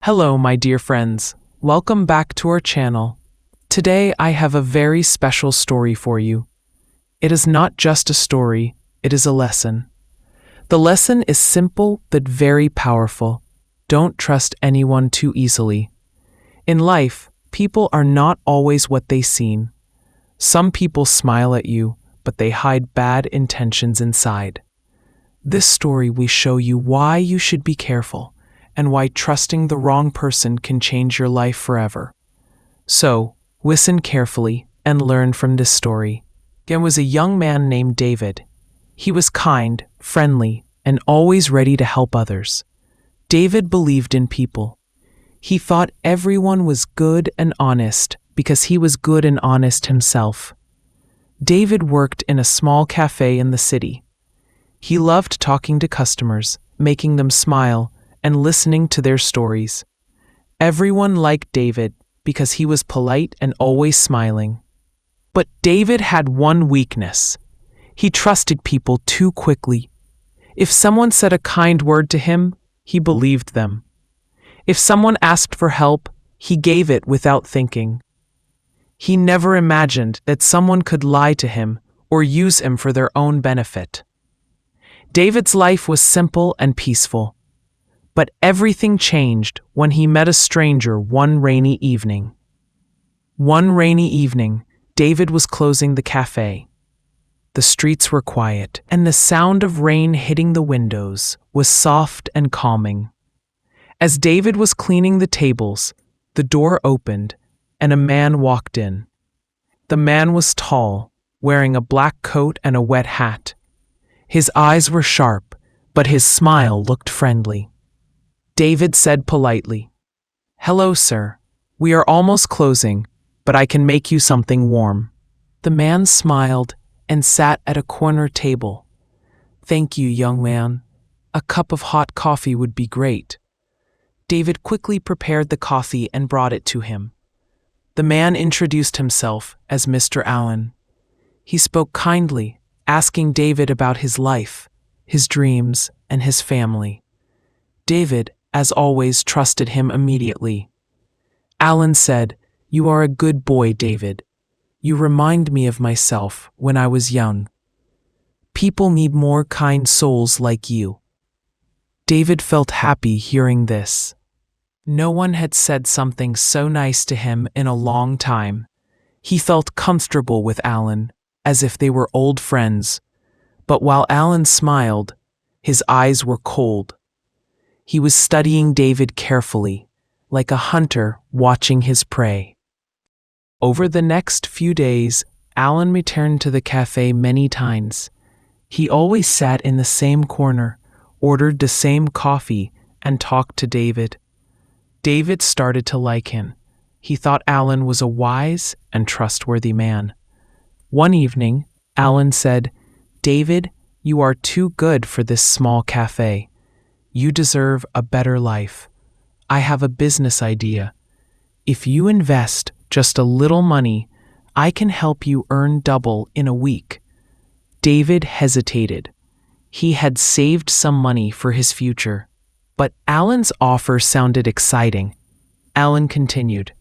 Hello, my dear friends. Welcome back to our channel. Today I have a very special story for you. It is not just a story, it is a lesson. The lesson is simple but very powerful. Don't trust anyone too easily. In life, people are not always what they seem. Some people smile at you, but they hide bad intentions inside. This story will show you why you should be careful and why trusting the wrong person can change your life forever. So, listen carefully and learn from this story. There was a young man named David. He was kind, friendly, and always ready to help others. David believed in people. He thought everyone was good and honest because he was good and honest himself. David worked in a small cafe in the city. He loved talking to customers, making them smile, and listening to their stories. Everyone liked David because he was polite and always smiling. But David had one weakness. He trusted people too quickly. If someone said a kind word to him, he believed them. If someone asked for help, he gave it without thinking. He never imagined that someone could lie to him or use him for their own benefit. David's life was simple and peaceful. But everything changed when he met a stranger one rainy evening. One rainy evening, David was closing the cafe. The streets were quiet, and the sound of rain hitting the windows was soft and calming. As David was cleaning the tables, the door opened, and a man walked in. The man was tall, wearing a black coat and a wet hat. His eyes were sharp, but his smile looked friendly. David said politely, "Hello, sir. We are almost closing, but I can make you something warm." The man smiled and sat at a corner table. "Thank you, young man. A cup of hot coffee would be great." David quickly prepared the coffee and brought it to him. The man introduced himself as Mr. Allen. He spoke kindly, asking David about his life, his dreams, and his family. David, as always, trusted him immediately. Allen said, "You are a good boy, David. You remind me of myself when I was young. People need more kind souls like you." David felt happy hearing this. No one had said something so nice to him in a long time. He felt comfortable with Allen, as if they were old friends. But while Allen smiled, his eyes were cold. He was studying David carefully, like a hunter watching his prey. Over the next few days, Allen returned to the cafe many times. He always sat in the same corner, ordered the same coffee, and talked to David. David started to like him. He thought Allen was a wise and trustworthy man. One evening, Allen said, "David, you are too good for this small cafe. You deserve a better life. I have a business idea. If you invest just a little money, I can help you earn double in a week." David hesitated. He had saved some money for his future, but Allen's offer sounded exciting. Allen continued,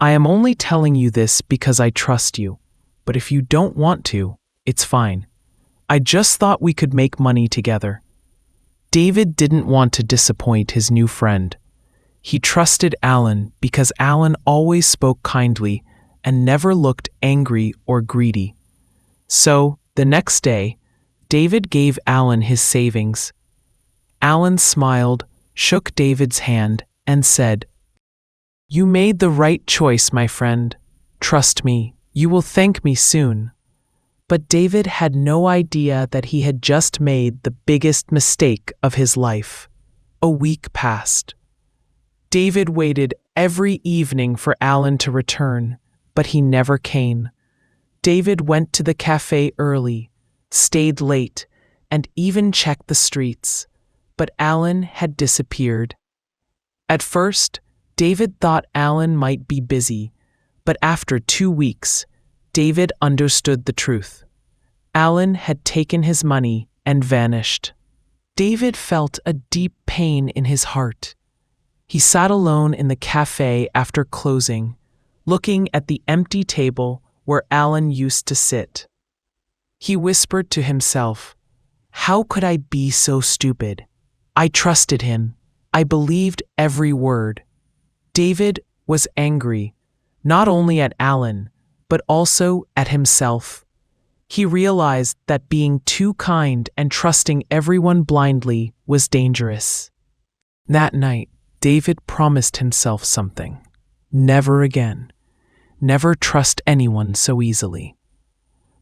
"I am only telling you this because I trust you, but if you don't want to, it's fine. I just thought we could make money together." David didn't want to disappoint his new friend. He trusted Allen because Allen always spoke kindly and never looked angry or greedy. So, the next day, David gave Allen his savings. Allen smiled, shook David's hand, and said, "You made the right choice, my friend. Trust me, you will thank me soon." But David had no idea that he had just made the biggest mistake of his life. A week passed. David waited every evening for Allen to return, but he never came. David went to the cafe early, stayed late, and even checked the streets, but Allen had disappeared. At first, David thought Allen might be busy, but after 2 weeks, David understood the truth. Allen had taken his money and vanished. David felt a deep pain in his heart. He sat alone in the cafe after closing, looking at the empty table where Alan used to sit. He whispered to himself, "How could I be so stupid? I trusted him. I believed every word." David was angry, not only at Alan, but also at himself. He realized that being too kind and trusting everyone blindly was dangerous. That night, David promised himself something. Never again. Never trust anyone so easily.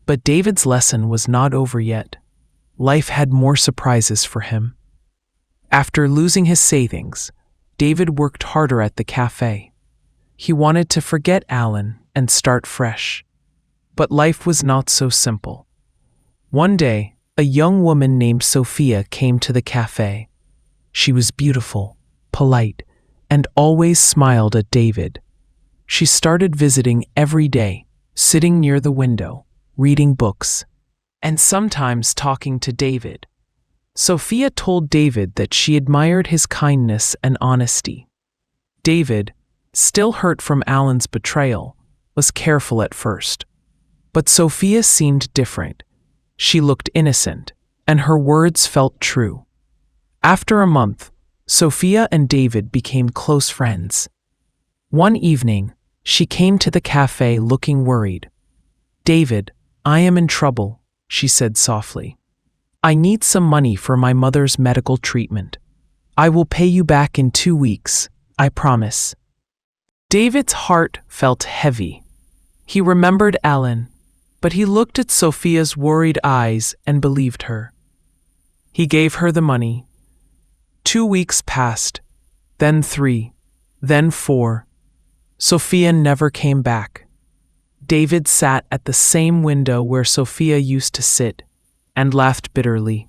But David's lesson was not over yet. Life had more surprises for him. After losing his savings, David worked harder at the cafe. He wanted to forget Alan and start fresh. But life was not so simple. One day, a young woman named Sophia came to the cafe. She was beautiful, polite, and always smiled at David. She started visiting every day, sitting near the window, reading books, and sometimes talking to David. Sophia told David that she admired his kindness and honesty. David, still hurt from Alan's betrayal, was careful at first. But Sophia seemed different. She looked innocent, and her words felt true. After a month, Sophia and David became close friends. One evening, she came to the cafe looking worried. "David, I am in trouble," she said softly. "I need some money for my mother's medical treatment. I will pay you back in 2 weeks, I promise." David's heart felt heavy. He remembered Alan, but he looked at Sophia's worried eyes and believed her. He gave her the money. 2 weeks passed, then 3, then 4. Sophia never came back. David sat at the same window where Sophia used to sit and laughed bitterly.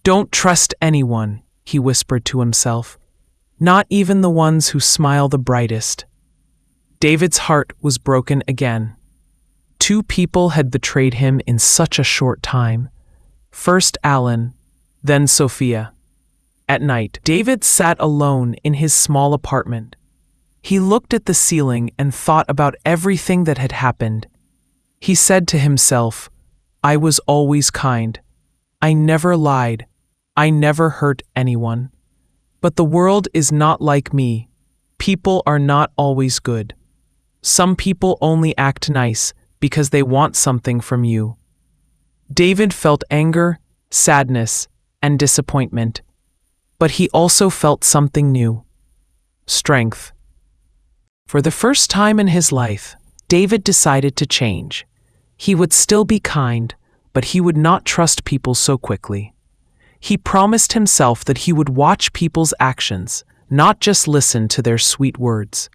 "Don't trust anyone," he whispered to himself, "not even the ones who smile the brightest." David's heart was broken again. 2 people had betrayed him in such a short time. First Alan, then Sophia. At night, David sat alone in his small apartment. He looked at the ceiling and thought about everything that had happened. He said to himself, "I was always kind. I never lied. I never hurt anyone. But the world is not like me. People are not always good. Some people only act nice because they want something from you." David felt anger, sadness, and disappointment. But he also felt something new: strength. For the first time in his life, David decided to change. He would still be kind, but he would not trust people so quickly. He promised himself that he would watch people's actions, not just listen to their sweet words.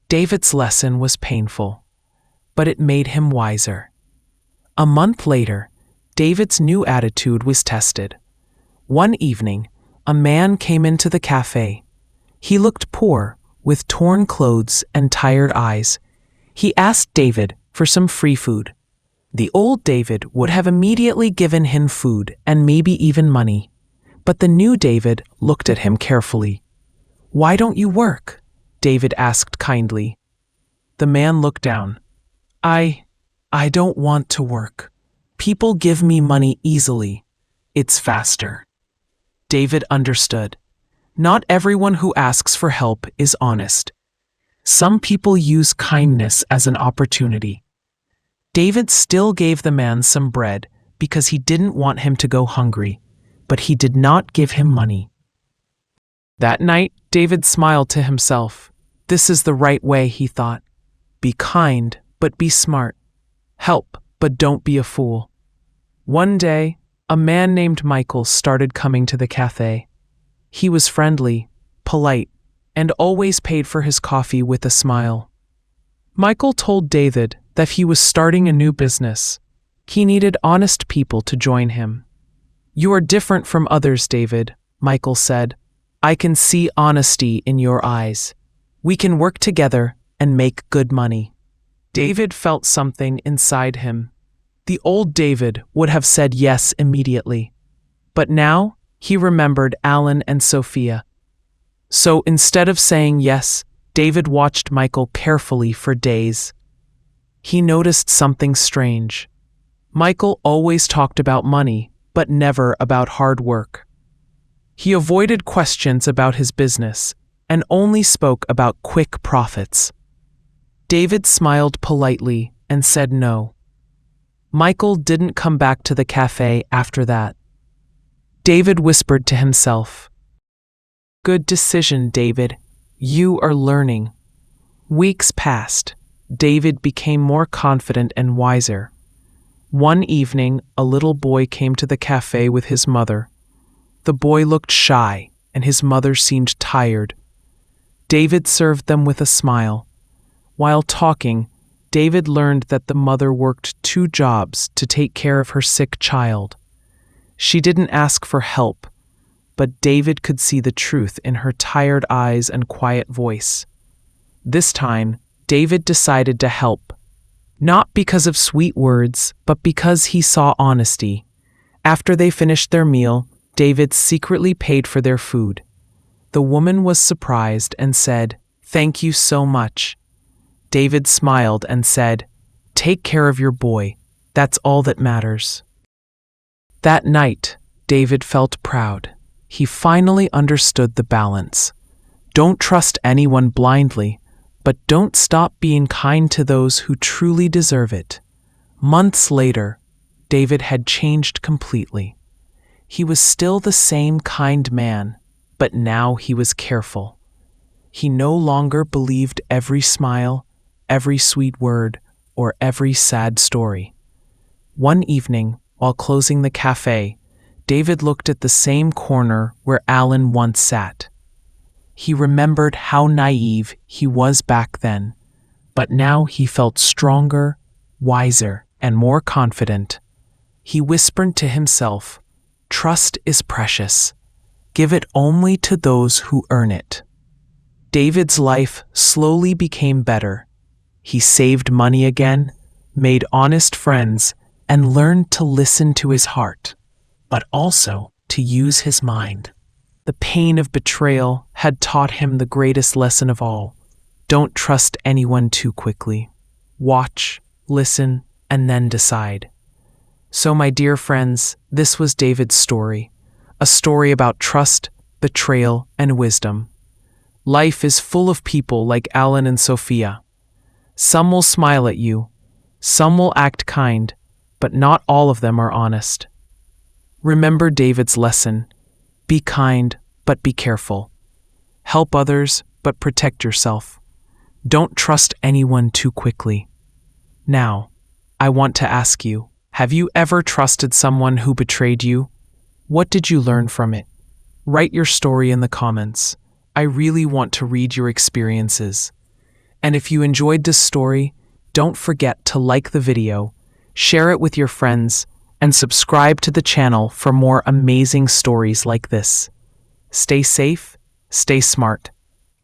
David's lesson was painful, but it made him wiser. A month later, David's new attitude was tested. One evening, a man came into the cafe. He looked poor, with torn clothes and tired eyes. He asked David for some free food. The old David would have immediately given him food and maybe even money. But the new David looked at him carefully. "Why don't you work?" David asked kindly. The man looked down. I don't want to work. People give me money easily. It's faster." David understood. Not everyone who asks for help is honest. Some people use kindness as an opportunity. David still gave the man some bread because he didn't want him to go hungry, but he did not give him money. That night, David smiled to himself. This is the right way, he thought. Be kind, but be smart. Help, but don't be a fool. One day, a man named Michael started coming to the cafe. He was friendly, polite, and always paid for his coffee with a smile. Michael told David that he was starting a new business. He needed honest people to join him. "You are different from others, David," Michael said. "I can see honesty in your eyes. We can work together and make good money." David felt something inside him. The old David would have said yes immediately. But now, he remembered Alan and Sophia. So instead of saying yes, David watched Michael carefully for days. He noticed something strange. Michael always talked about money, but never about hard work. He avoided questions about his business and only spoke about quick profits. David smiled politely and said no. Michael didn't come back to the cafe after that. David whispered to himself, "Good decision, David. You are learning." Weeks passed. David became more confident and wiser. One evening, a little boy came to the cafe with his mother. The boy looked shy, and his mother seemed tired. David served them with a smile. While talking, David learned that the mother worked 2 jobs to take care of her sick child. She didn't ask for help, but David could see the truth in her tired eyes and quiet voice. This time, David decided to help, not because of sweet words, but because he saw honesty. After they finished their meal, David secretly paid for their food. The woman was surprised and said, "Thank you so much." David smiled and said, "Take care of your boy. That's all that matters." That night, David felt proud. He finally understood the balance. Don't trust anyone blindly, but don't stop being kind to those who truly deserve it. Months later, David had changed completely. He was still the same kind man, but now he was careful. He no longer believed every smile, every sweet word, or every sad story. One evening, while closing the cafe, David looked at the same corner where Alan once sat. He remembered how naive he was back then, but now he felt stronger, wiser, and more confident. He whispered to himself, "Trust is precious. Give it only to those who earn it." David's life slowly became better. He saved money again, made honest friends, and learned to listen to his heart, but also to use his mind. The pain of betrayal had taught him the greatest lesson of all. Don't trust anyone too quickly. Watch, listen, and then decide. So, my dear friends, this was David's story, a story about trust, betrayal, and wisdom. Life is full of people like Alan and Sophia. Some will smile at you, some will act kind, but not all of them are honest. Remember David's lesson: be kind, but be careful. Help others, but protect yourself. Don't trust anyone too quickly. Now, I want to ask you, have you ever trusted someone who betrayed you? What did you learn from it? Write your story in the comments. I really want to read your experiences. And if you enjoyed this story, don't forget to like the video, share it with your friends, and subscribe to the channel for more amazing stories like this. Stay safe, stay smart,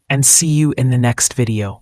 and see you in the next video.